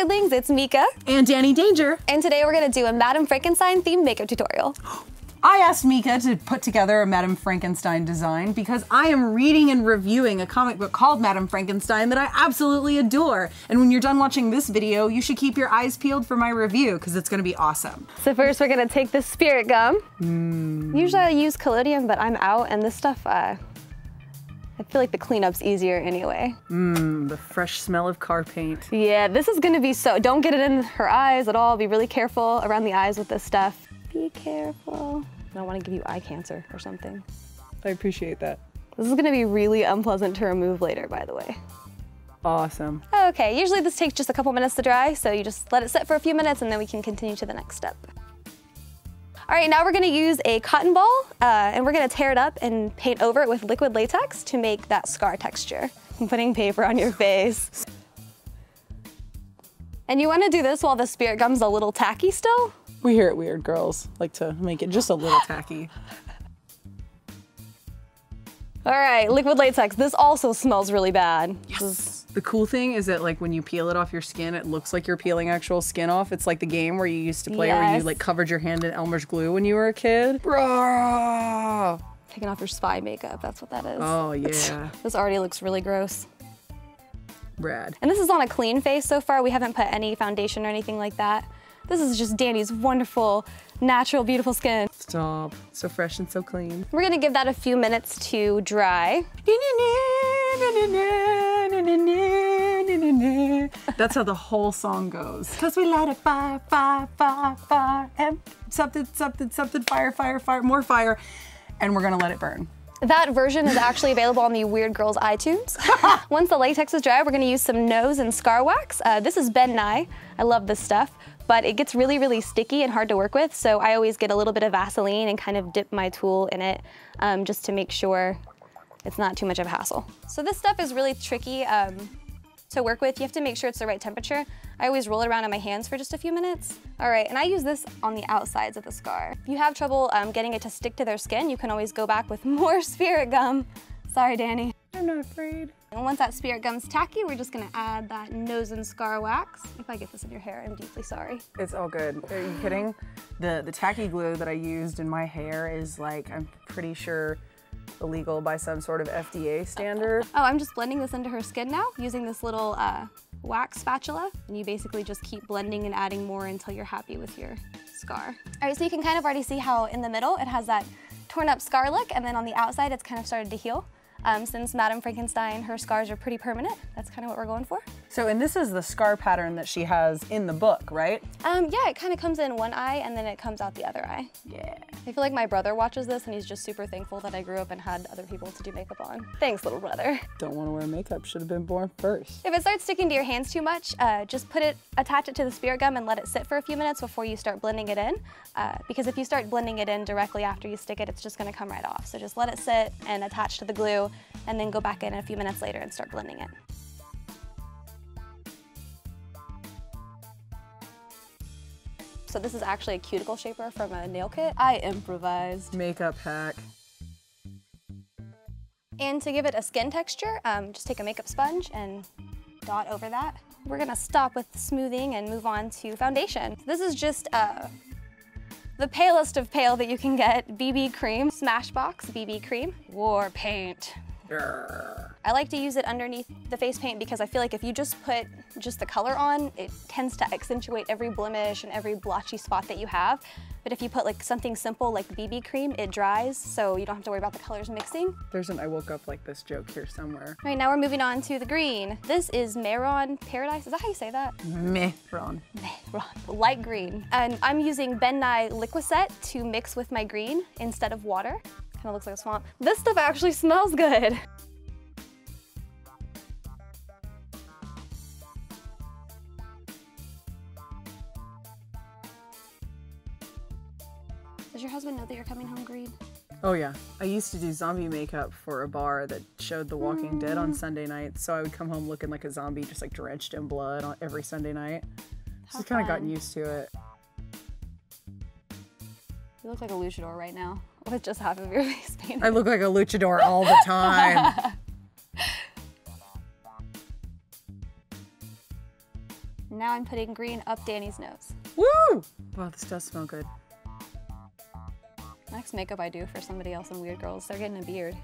Nerdlings, it's Mika. And Danni Danger. And today we're gonna do a Madam Frankenstein themed makeup tutorial. I asked Mika to put together a Madam Frankenstein design because I am reading and reviewing a comic book called Madam Frankenstein that I absolutely adore. And when you're done watching this video, you should keep your eyes peeled for my review because it's gonna be awesome. So first we're gonna take the spirit gum. Usually I use collodion, but I'm out and this stuff, I feel like the cleanup's easier anyway. The fresh smell of car paint. Yeah, this is gonna be don't get it in her eyes at all. Be really careful around the eyes with this stuff. Be careful. I don't want to give you eye cancer or something. I appreciate that. This is gonna be really unpleasant to remove later, by the way. Awesome. Okay, usually this takes just a couple minutes to dry, so you just let it sit for a few minutes and then we can continue to the next step. All right, now we're gonna use a cotton ball and we're gonna tear it up and paint over it with liquid latex to make that scar texture. I'm putting paper on your face. And you wanna do this while the spirit gum's a little tacky still. We here at Weird Girls like to make it just a little tacky. All right, liquid latex. This also smells really bad. Yes. The cool thing is that like when you peel it off your skin, it looks like you're peeling actual skin off. It's like the game where you used to play where you like covered your hand in Elmer's glue when you were a kid. Bro! Taking off your spy makeup, that's what that is. Oh yeah. This already looks really gross. Rad. And this is on a clean face so far. We haven't put any foundation or anything like that. This is just Danni's wonderful, natural, beautiful skin. Stop. So fresh and so clean. We're gonna give that a few minutes to dry. That's how the whole song goes. Cause we light a fire, fire, fire, fire, and something, something, something, fire, fire, fire, more fire, and we're gonna let it burn. That version is actually available on the Weird Girls iTunes. Once the latex is dry, we're gonna use some nose and scar wax. This is Ben Nye. I love this stuff, but it gets really, really sticky and hard to work with, so I always get a little bit of Vaseline and kind of dip my tool in it just to make sure it's not too much of a hassle. So this stuff is really tricky to work with. You have to make sure it's the right temperature. I always roll it around in my hands for just a few minutes. All right, and I use this on the outsides of the scar. If you have trouble getting it to stick to their skin, you can always go back with more spirit gum. Sorry, Danni. I'm not afraid. And once that spirit gum's tacky, we're just gonna add that nose and scar wax. If I get this in your hair, I'm deeply sorry. It's all good. Are you kidding? The tacky glue that I used in my hair is like, I'm pretty sure illegal by some sort of FDA standard. Oh, I'm just blending this into her skin now using this little wax spatula. And you basically just keep blending and adding more until you're happy with your scar. All right, so you can kind of already see how in the middle it has that torn up scar look, and then on the outside it's kind of started to heal. Since Madam Frankenstein, her scars are pretty permanent. That's kind of what we're going for. So, and this is the scar pattern that she has in the book, right? Yeah, it kind of comes in one eye and then it comes out the other eye. Yeah. I feel like my brother watches this and he's just super thankful that I grew up and had other people to do makeup on. Thanks, little brother. Don't want to wear makeup, should have been born first. If it starts sticking to your hands too much, just attach it to the spirit gum and let it sit for a few minutes before you start blending it in. Because if you start blending it in directly after you stick it, it's just gonna come right off. So just let it sit and attach to the glue and then go back in a few minutes later and start blending it. So this is actually a cuticle shaper from a nail kit. I improvised. Makeup hack. And to give it a skin texture, just take a makeup sponge and dot over that. We're gonna stop with smoothing and move on to foundation. This is just the palest of pale that you can get, BB cream, Smashbox BB cream, war paint. I like to use it underneath the face paint because I feel like if you just put just the color on, it tends to accentuate every blemish and every blotchy spot that you have. But if you put like something simple like BB cream, it dries, so you don't have to worry about the colors mixing. There's an I woke up like this joke here somewhere. All right, now we're moving on to the green. This is Mehron Paradise. Is that how you say that? Mehron. Mehron, light green. And I'm using Ben Nye Liquid to mix with my green instead of water. Kind of looks like a swamp. This stuff actually smells good. Does your husband know that you're coming home green? Oh yeah. I used to do zombie makeup for a bar that showed The Walking Dead on Sunday nights, so I would come home looking like a zombie, just like drenched in blood on every Sunday night. Just kind of gotten used to it. You look like a luchador right now, with just half of your face painted. I look like a luchador all the time. Now I'm putting green up Danny's nose. Woo! Wow, this does smell good. Next makeup I do for somebody else in Weird Girls, they're getting a beard.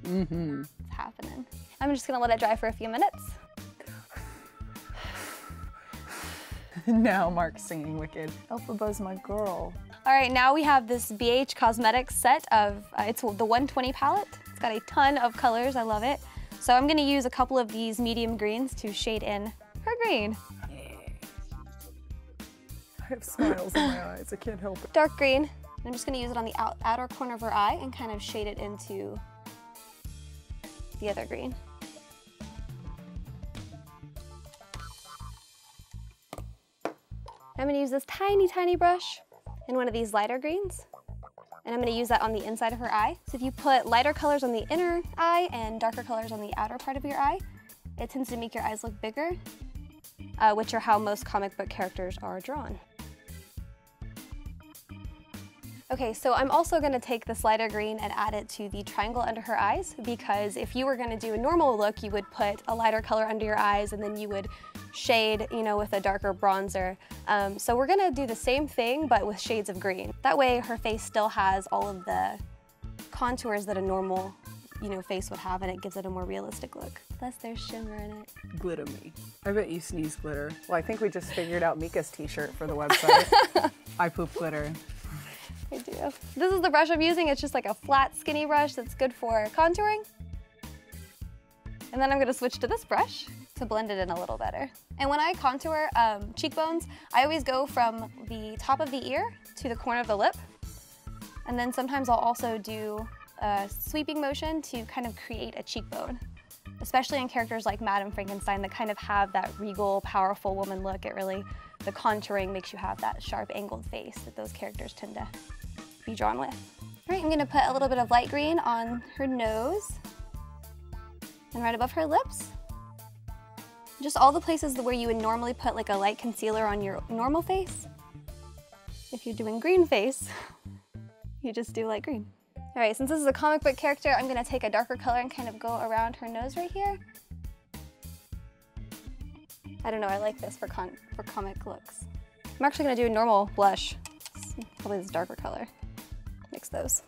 Mm-hmm. It's happening. I'm just gonna let it dry for a few minutes. Now Mark's singing Wicked. Elphaba's my girl. All right, now we have this BH Cosmetics set of, it's the 120 palette. It's got a ton of colors, I love it. So I'm gonna use a couple of these medium greens to shade in her green. I have smiles in my eyes, I can't help it. Dark green. I'm just gonna use it on the outer corner of her eye and kind of shade it into the other green. I'm gonna use this tiny, tiny brush in one of these lighter greens. And I'm gonna use that on the inside of her eye. So if you put lighter colors on the inner eye and darker colors on the outer part of your eye, it tends to make your eyes look bigger, which are how most comic book characters are drawn. Okay, so I'm also gonna take this lighter green and add it to the triangle under her eyes, because if you were gonna do a normal look, you would put a lighter color under your eyes and then you would shade, you know, with a darker bronzer. So we're gonna do the same thing, but with shades of green. That way her face still has all of the contours that a normal, you know, face would have, and it gives it a more realistic look. Plus there's shimmer in it. Glitter me. I bet you sneeze glitter. Well, I think we just figured out Mika's t-shirt for the website. I poop glitter. I do. This is the brush I'm using. It's just like a flat, skinny brush that's good for contouring. And then I'm gonna switch to this brush to blend it in a little better. And when I contour cheekbones, I always go from the top of the ear to the corner of the lip. And then sometimes I'll also do a sweeping motion to kind of create a cheekbone, especially in characters like Madam Frankenstein that kind of have that regal, powerful woman look. The contouring makes you have that sharp, angled face that those characters tend to be drawn with. All right, I'm gonna put a little bit of light green on her nose and right above her lips. Just all the places where you would normally put like a light concealer on your normal face. If you're doing green face, you just do light green. All right, since this is a comic book character, I'm gonna take a darker color and kind of go around her nose right here. I don't know, I like this for comic looks. I'm actually gonna do a normal blush. It's probably this darker color. Mix those.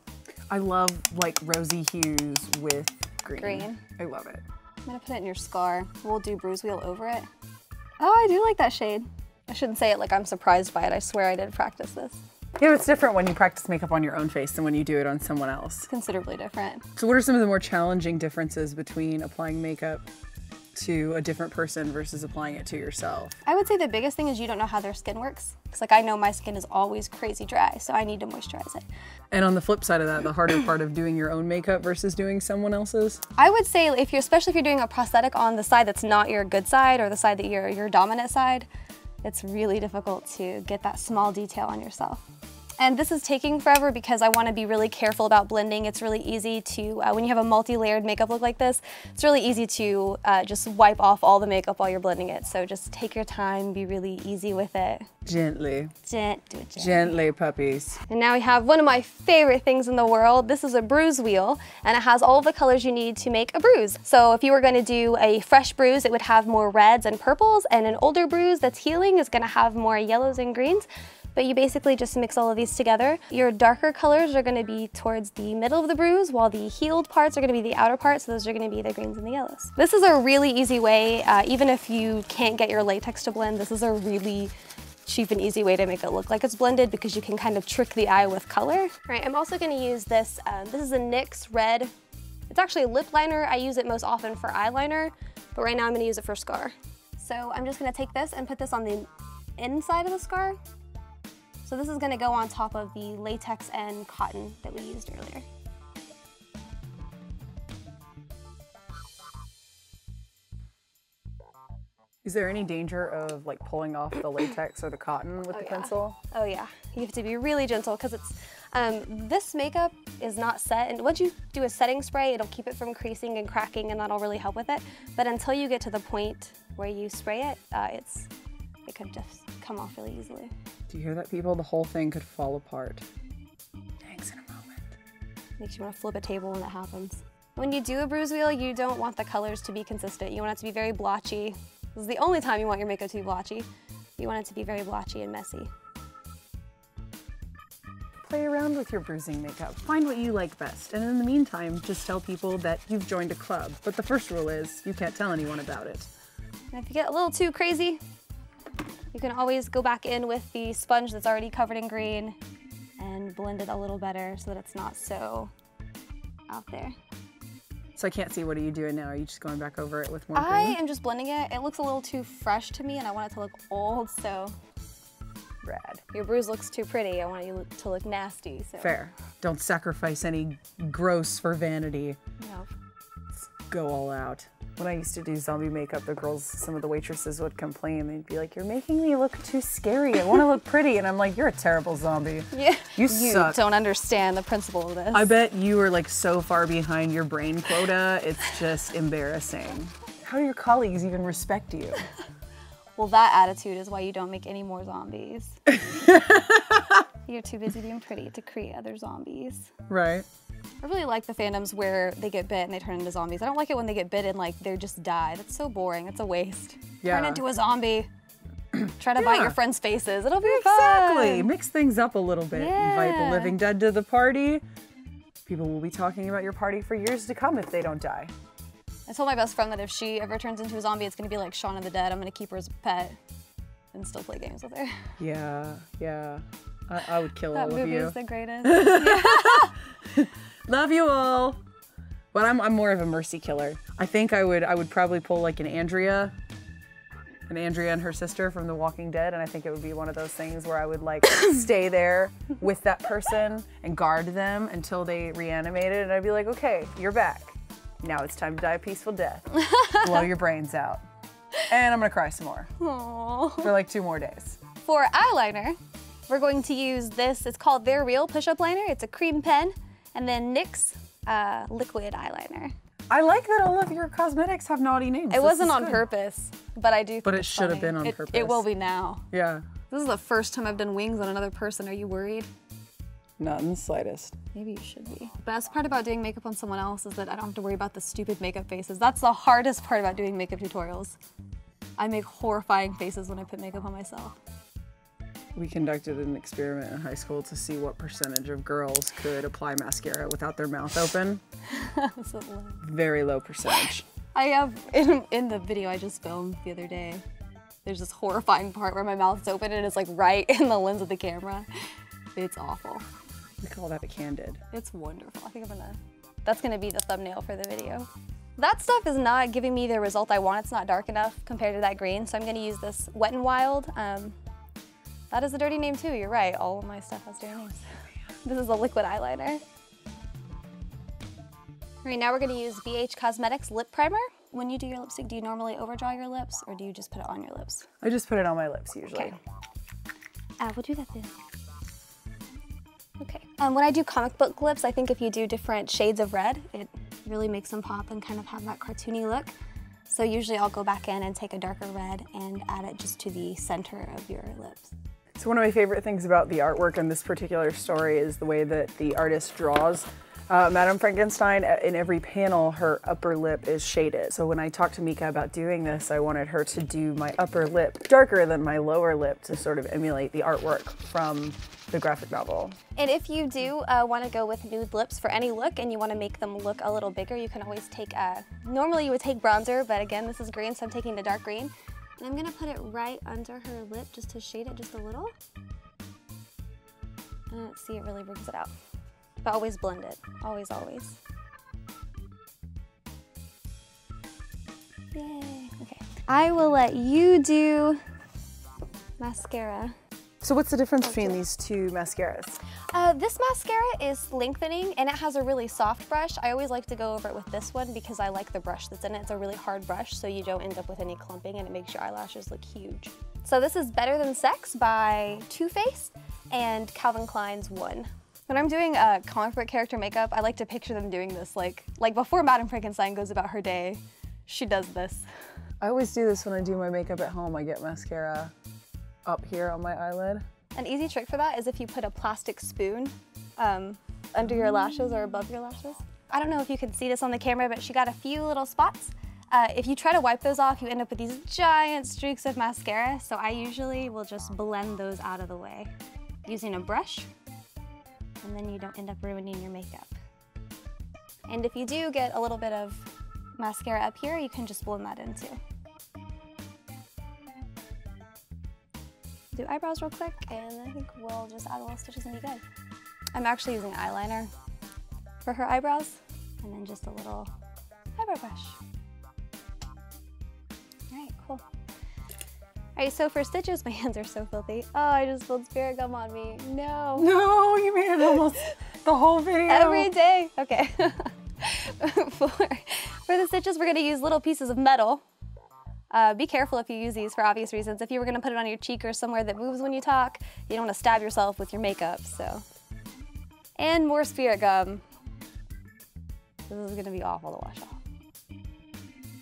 I love like rosy hues with green. I love it. I'm gonna put it in your scar. We'll do Bruise Wheel over it. Oh, I do like that shade. I shouldn't say it like I'm surprised by it. I swear I did practice this. Yeah, it's different when you practice makeup on your own face than when you do it on someone else. It's considerably different. So what are some of the more challenging differences between applying makeup to a different person versus applying it to yourself? I would say the biggest thing is you don't know how their skin works. Because like I know my skin is always crazy dry, so I need to moisturize it. And on the flip side of that, the harder part of doing your own makeup versus doing someone else's? I would say especially if you're doing a prosthetic on the side that's not your good side or the side that your dominant side, it's really difficult to get that small detail on yourself. And this is taking forever because I want to be really careful about blending. It's really easy to, when you have a multi-layered makeup look like this, it's really easy to just wipe off all the makeup while you're blending it. So just take your time, be really easy with it. Gently. Do it gently. Gently, puppies. And now we have one of my favorite things in the world. This is a bruise wheel, and it has all of the colors you need to make a bruise. So if you were going to do a fresh bruise, it would have more reds and purples, and an older bruise that's healing is going to have more yellows and greens. But you basically just mix all of these together. Your darker colors are gonna be towards the middle of the bruise, while the healed parts are gonna be the outer parts, so those are gonna be the greens and the yellows. This is a really easy way, even if you can't get your latex to blend, this is a really cheap and easy way to make it look like it's blended because you can kind of trick the eye with color. All right, I'm also gonna use this, this is a NYX Red. It's actually a lip liner. I use it most often for eyeliner, but right now I'm gonna use it for scar. So I'm just gonna take this and put this on the inside of the scar. So this is gonna go on top of the latex and cotton that we used earlier. Is there any danger of like pulling off the latex or the cotton with the pencil? Oh yeah, you have to be really gentle because it's, this makeup is not set, and once you do a setting spray, it'll keep it from creasing and cracking, and that'll really help with it. But until you get to the point where you spray it, it could just come off really easily. Do you hear that, people? The whole thing could fall apart. Thanks in a moment. Makes you want to flip a table when that happens. When you do a bruise wheel, you don't want the colors to be consistent. You want it to be very blotchy. This is the only time you want your makeup to be blotchy. You want it to be very blotchy and messy. Play around with your bruising makeup. Find what you like best. And in the meantime, just tell people that you've joined a club. But the first rule is you can't tell anyone about it. And if you get a little too crazy, you can always go back in with the sponge that's already covered in green and blend it a little better so that it's not so out there. So I can't see, what are you doing now? Are you just going back over it with more green? I am just blending it. It looks a little too fresh to me and I want it to look old, so. Rad. Your bruise looks too pretty. I want you to look nasty. So. Fair. Don't sacrifice any gross for vanity. No. Let's go all out. When I used to do zombie makeup, the girls, some of the waitresses would complain. They'd be like, "You're making me look too scary. I want to look pretty." And I'm like, "You're a terrible zombie. Yeah. You suck. Don't understand the principle of this." I bet you are like so far behind your brain quota. It's just embarrassing. How do your colleagues even respect you? Well, that attitude is why you don't make any more zombies. You're too busy being pretty to create other zombies. Right. I really like the fandoms where they get bit and they turn into zombies. I don't like it when they get bit and like they just die. That's so boring. It's a waste. Yeah. Turn into a zombie. Try to bite your friends' faces. It'll be fun. Exactly. Mix things up a little bit. Yeah. Invite the living dead to the party. People will be talking about your party for years to come if they don't die. I told my best friend that if she ever turns into a zombie, it's gonna be like Shaun of the Dead. I'm gonna keep her as a pet and still play games with her. Yeah, yeah. I would kill all of you. That movie is the greatest. Love you all. But I'm more of a mercy killer. I think I would probably pull like an Andrea and her sister from The Walking Dead, and I think it would be one of those things where I would like stay there with that person and guard them until they reanimated, and I'd be like, okay, you're back. Now it's time to die a peaceful death. Blow your brains out. And I'm gonna cry some more. Aww. For like 2 more days. For eyeliner, we're going to use this. It's called They're Real Push-Up Liner. It's a cream pen. And then Nyx Liquid eyeliner. I like that all of your cosmetics have naughty names. It wasn't on purpose, but I do think But it it's should have funny. been on purpose. It will be now. Yeah. This is the first time I've done wings on another person. Are you worried? Not in the slightest. Maybe you should be. The best part about doing makeup on someone else is that I don't have to worry about the stupid makeup faces. That's the hardest part about doing makeup tutorials. I make horrifying faces when I put makeup on myself. We conducted an experiment in high school to see what percentage of girls could apply mascara without their mouth open. So low. Very low percentage. I have, in the video I just filmed the other day, there's this horrifying part where my mouth's open and it's like right in the lens of the camera. It's awful. We call that a candid. It's wonderful. I think that's gonna be the thumbnail for the video. That stuff is not giving me the result I want. It's not dark enough compared to that green, so I'm gonna use this Wet n Wild. That is a dirty name too, you're right. All of my stuff has dirty names. This is a liquid eyeliner. All right, now we're gonna use BH Cosmetics Lip Primer. When you do your lipstick, do you normally overdraw your lips or do you just put it on your lips? I just put it on my lips usually. Okay. We'll do that then. Okay. When I do comic book lips, I think if you do different shades of red, it really makes them pop and kind of have that cartoony look. So usually I'll go back in and take a darker red and add it just to the center of your lips. So one of my favorite things about the artwork in this particular story is the way that the artist draws. Madam Frankenstein, in every panel, her upper lip is shaded. So when I talked to Mika about doing this, I wanted her to do my upper lip darker than my lower lip to sort of emulate the artwork from the graphic novel. And if you do want to go with nude lips for any look and you want to make them look a little bigger, you can always take, normally you would take bronzer, but again, this is green, so I'm taking the dark green. And I'm gonna put it right under her lip just to shade it just a little. And let's see, it really brings it out. But always blend it, always, always. Yay, okay. I will let you do mascara. So what's the difference between these two mascaras? This mascara is lengthening and it has a really soft brush. I always like to go over it with this one because I like the brush that's in it. It's a really hard brush so you don't end up with any clumping and it makes your eyelashes look huge. So this is Better Than Sex by Too Faced and Calvin Klein's One. When I'm doing comic book character makeup, I like to picture them doing this like before Madam Frankenstein goes about her day, she does this. I always do this when I do my makeup at home. I get mascara up here on my eyelid. An easy trick for that is if you put a plastic spoon under your lashes or above your lashes. I don't know if you can see this on the camera, but she got a few little spots If you try to wipe those off, you end up with these giant streaks of mascara, so I usually will just blend those out of the way using a brush, and then you don't end up ruining your makeup. And if you do get a little bit of mascara up here, you can just blend that in too. Do eyebrows real quick, and I think we'll just add a little stitches and be good. I'm actually using eyeliner for her eyebrows, and then just a little eyebrow brush. All right, cool. All right, so for stitches, my hands are so filthy. Oh, I just spilled spirit gum on me. No. No, you made it almost the whole video. Every day. Okay. For the stitches, we're gonna use little pieces of metal. Be careful if you use these for obvious reasons. If you were gonna put it on your cheek or somewhere that moves when you talk, you don't wanna stab yourself with your makeup, so. And more spirit gum. This is gonna be awful to wash off.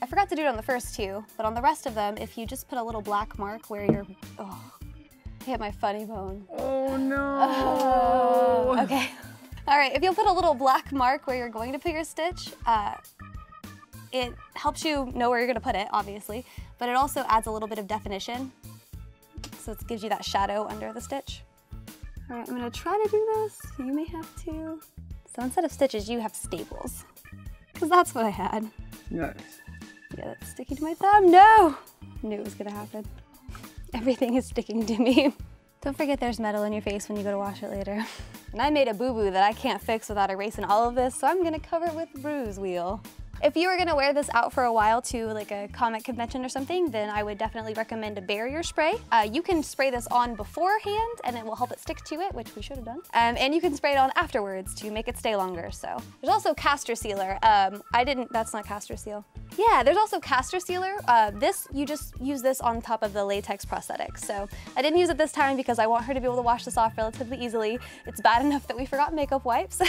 I forgot to do it on the first two, but on the rest of them, if you just put a little black mark where you're, oh, I hit my funny bone. Oh no. Okay. All right, if you'll put a little black mark where you're going to put your stitch, it helps you know where you're gonna put it, obviously, but it also adds a little bit of definition. So it gives you that shadow under the stitch. All right, I'm gonna try to do this. You may have to. So instead of stitches, you have staples, because that's what I had. Nice. Yeah, that's sticking to my thumb. No! I knew it was gonna happen. Everything is sticking to me. Don't forget there's metal in your face when you go to wash it later. And I made a boo-boo that I can't fix without erasing all of this, so I'm gonna cover it with Bruise Wheel. If you were gonna wear this out for a while to like a comic convention or something, then I would definitely recommend a barrier spray. You can spray this on beforehand and it will help it stick to it, which we should have done. And you can spray it on afterwards to make it stay longer, so. There's also castor sealer. That's not castor seal. Yeah, there's also castor sealer. You just use this on top of the latex prosthetic. So I didn't use it this time because I want her to be able to wash this off relatively easily. It's bad enough that we forgot makeup wipes.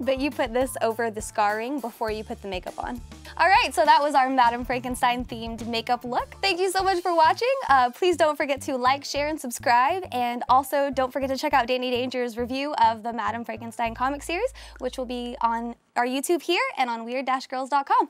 But you put this over the scarring before you put the makeup on. All right, so that was our Madam Frankenstein themed makeup look. Thank you so much for watching. Please don't forget to like, share, and subscribe. And also don't forget to check out Danni Danger's review of the Madam Frankenstein comic series, which will be on our YouTube here and on weird-girls.com.